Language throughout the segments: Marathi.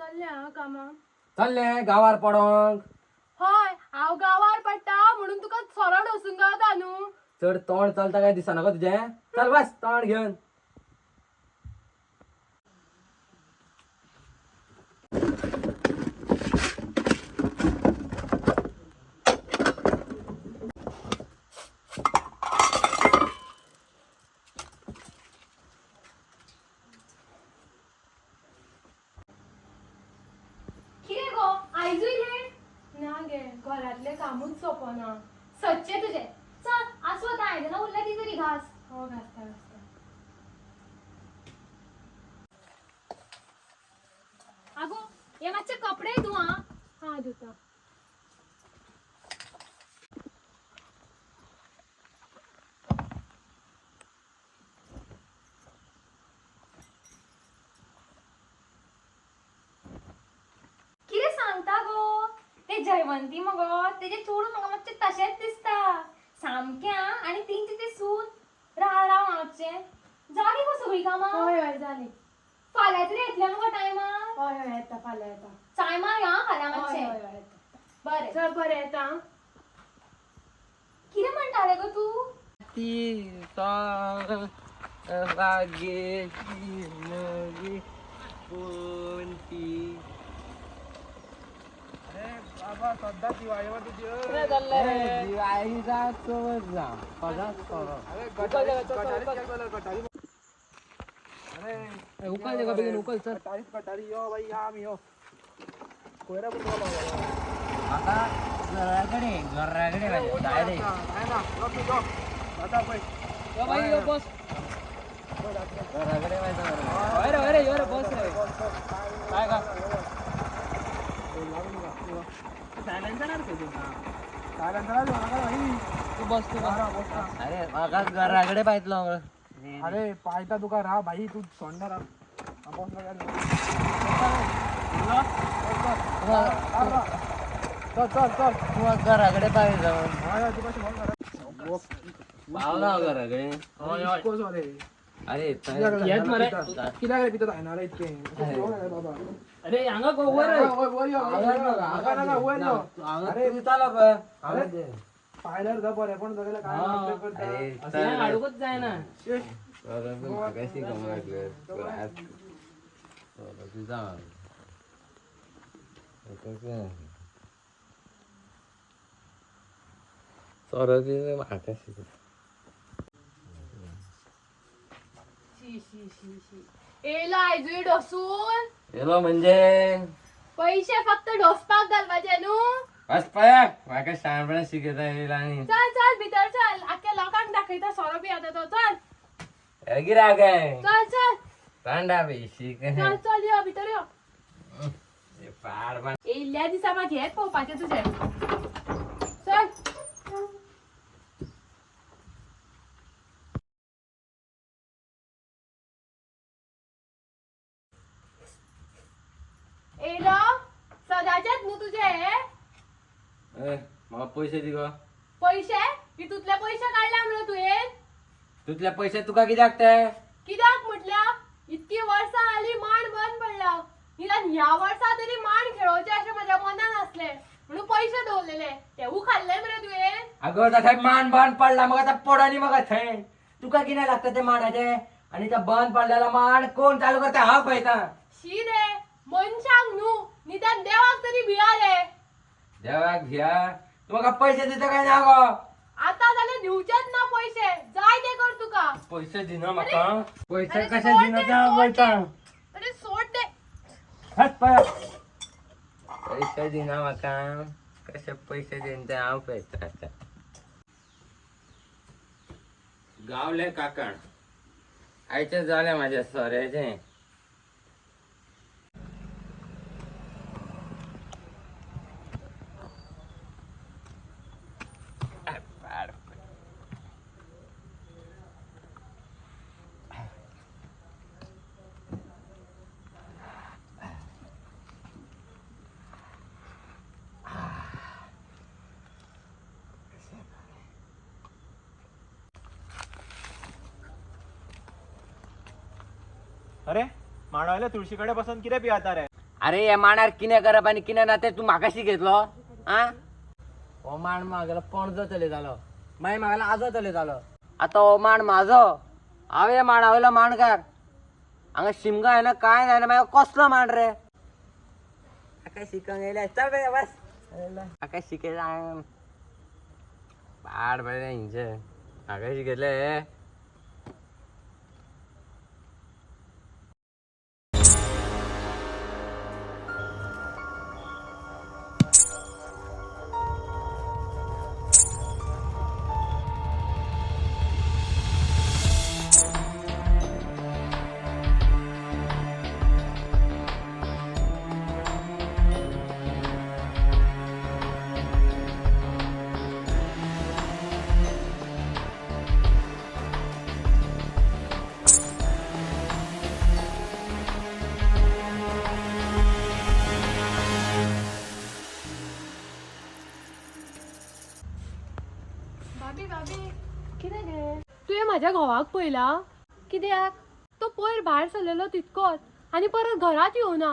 चल्ल्या कामा चालले गावार पडोंक. हय हांव गावार पडटा म्हणून तुका सोरो ढोसून गावता न्हू. चड तोंड चलता काय दिसना गो तुझे. चल बस तोंड घेऊन. कितें गो आयजूय लेट? ना गे घरातले कामूच सोंपना. सच्चे तुझे. चल आसवता आयदनां उरल्या ती तरी घास. हो घासता घासता. आगो हे मातशे कपडे धुव हा. हा धुता. कितें सांगता गो? ते जयवंती मगो तेजे चोडू म्हाका मातशे तशेंच दिसता. सामक्या आणि तेंचे ते सून राव मातशे. जाली गो सगळी कामां? हय हय जाली. फाल्यां तरी येतले मगो टायमार? हय हय येता फाल्यां येता. चाय मार हा फाल्यां मातशे. हय हय येता. बरें. चल बरें येता. कितें म्हणटाले गो तूं? ती वागेची नवी कोणती. बाबा सध्या दिवाळीवर तुझी दिवाळीचा सोबत जा पगार करो. उकल दे का बेगीन उकल चल. कटारी यो बाई या आम्ही यो कोयरा बुटवा आता घराकडे डायरेक्ट आहे ना रॉकी जो आता बाई यो भाई यो बस घराकडे अरे यो रे बस रे काय का सायलेन्सर आहे तू सायलेन्सर आहे ना भाई तू बस अरे मागा घराकडे पाहितलो. अरे पायता तुका राहा भाई तू सोडणार आपण चल चल चल तू घराकडे पाहिजे जाऊन हा तू कशी फोन पावला घराकडे. अरे किती पितात आहे ना रे इतके बाबा. अरे अंगा को वर अरे तू चाला अरे पायलर जा बरे पण जगायला काय अडकत जाय ना. कशी एला आयजूय ढोसून हेलो म्हणजे पैसे फक्त ढोसपाक घालपाचे न्हू. बस पाया माका शाळेपर्यंत शिकता येईल. आणि चल चल भितर चल आख्या लोकांक दाखयता सोरो बी आता तो. चल गिराक आहे चल चल पांडा बी शिक चल चल यो भितर यो. पाड येयल्ल्या दिसा मात हेच पळोवपाचे तुझे. चल येयलो सदाचेच न्हू तुझे. मला पैसे दि गो. पैसे हितूतले पैसे काढल्या म्हणून तुवें. तुझल्या पैसे तुका कित्याक ते. कित्याक म्हटल्या इतकी वर्सां आली मांड बंद पडला. निदान ह्या वर्सा तरी मांड खेळोवचे अशें म्हज्या मनान आसले म्हणून पैसे दवरलेले. तेवू खाल्ले मरे तुवें. अगं आता मान बंद पडला मग आता पडनी मग थंय तुका किती लागतं ते मानाचे. आणि त्या बंद पडलेला मान कोण चालू करता हा पळयता. शी रे मनशांक न्हू निदान देवाक तरी भिया रे. देवाक घ्या तुमका पैसे देता काय ना गो. आता जाल्यार दिवचेच ना पैसे. जाय ते कर तुका. पैसे दिना म्हाका. पैसे अरे कशे सोड दिना दे, त्या सोड पळयता. दे. अरे सोड दे. हट पाया. पैसे दिना म्हाका. कशे पैसे देन ते हांव पळयता आता. गावले काकण आयचे जाले माझ्या सोऱ्याचे. अरे मानवायला तुळशीकडे बसून किती पियाता रे. अरे या मांडार किने करप आणि किने ना ते तू म्हाकाशी घेतलो आ हो मांड मागला पणजो तले जालो मागीर म्हागला आजो तले जालो आता हो मांड म्हाजो हांवें मांड हावयलो मांडकार हांगा शिमगा आहे ना काय नाही ना मागीर कसलो मांड रे काय शिकंक येयले चल बे बस काय शिकयला पाड बरे हिंचे हाका शिकयले भाभी भाभी कितें गे तुवें म्हाज्या घोवाक पळयला कित्याक तो पयर भायर सरलेलो तितकोच आनी परत घरात येवना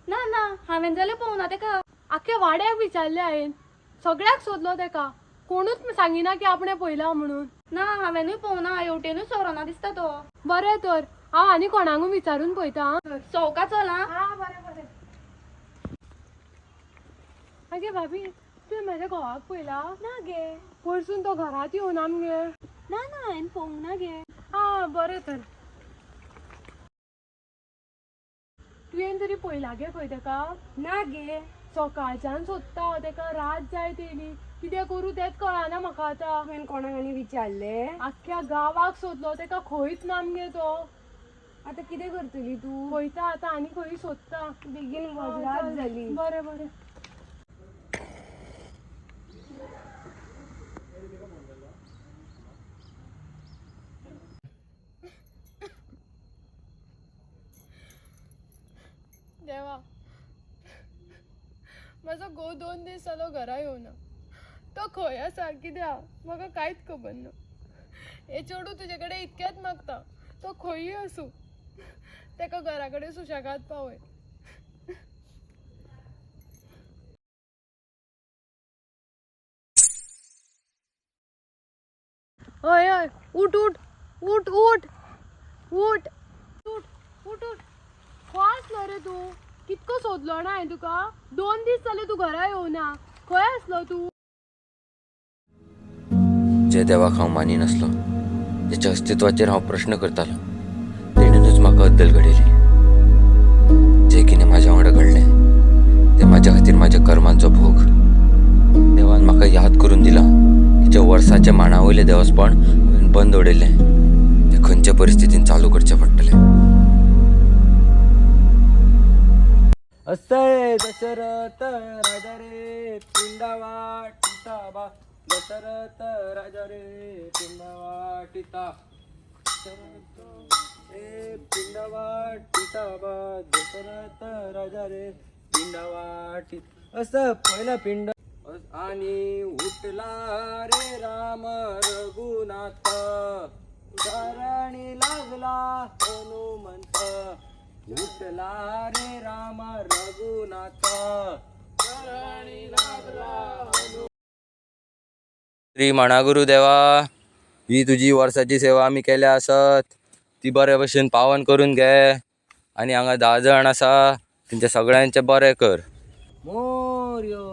ना ना हांवें जाल्यार पळोवना तेका आख्या वाड्याक विचारले हांवें सगळ्याक सोदलो तेका कोणूच सांगिना की आपणें पळयला म्हणून ना हांवेंनूय पळोवना हेवटेनूच सोरोना दिसता तो बरें तर हांव आनी कोणाकूय विचारून पळयता आं. सवका चल आं. हा बरें बरें आगे भाभी तुवें म्हाज्या घोवाक पळयला ना गे परसून तो घरात येवना मगे ना ना हांवें पळोवना गे हा बरें तर तुवें तरी पळयला गे खंय तेका ना गे सकाळच्यान सोदता हांव तेका रात जायत येयली कितें करूं तेंच कळना म्हाका आतां हांवें कोणाक आनी विचारले आख्ख्या गांवाक सोदलो तेका खंयच ना मगे तो आतां कितें करतली तूं पळयता आतां आनी खंय सोदता बेगीन वच रात जाली बरें बरें देवा माझा घोव 2 दीस जालो घरा येवना तो खंय आसा कित्याक म्हाका कांयच खबर ना हे चेडूं तुजे कडेन इतकेंच मागता तो खंयूय आसूं तेका घरा कडेन सुशेगाद पावय हय हय उठ उठ उठ उठ उठ उठ उठ उठ खंय आसलो रे तूं कितको सोदलो ना हांवें तुका 2 दीस जाले तूं घरा येवना खंय आसलो तूं जे देवाक हांव मानिनासलो जेच्या अस्तित्वाचेर हांव प्रश्न करतालो तेणेनूच म्हाका अद्दल घडयली जे कितें म्हाज्या वांगडा घडलें ते म्हाज्या खातीर म्हाज्या कर्मांचो भोग देवान म्हाका याद करून दिला की जे वर्साचे मांडावयले देवस्पण हांवें बंद उडयलें ते खंयच्या परिस्थितीन चालू करचें पडटलें असे दशरथ राजा रे पिंडावाटिता बा दशरथ राजा रे पिंडावाटिता रे पिंडावाटिता बा दशरथ राजा रे पिंडावाटित असं पहिलं पिंड आणि उठला रे राम रघुनाथ धरणी लागला हनुमंत उठला रे राम रघुनाथ धरणी लागला श्री माणागुरू देवा ही तुजी वर्साची सेवा आमी केल्या आसत ती बरे भशेन पावन करून घे आणि हांगा 10 जण आसा तेंच्या सगळ्यांचे बरें कर मोर्यो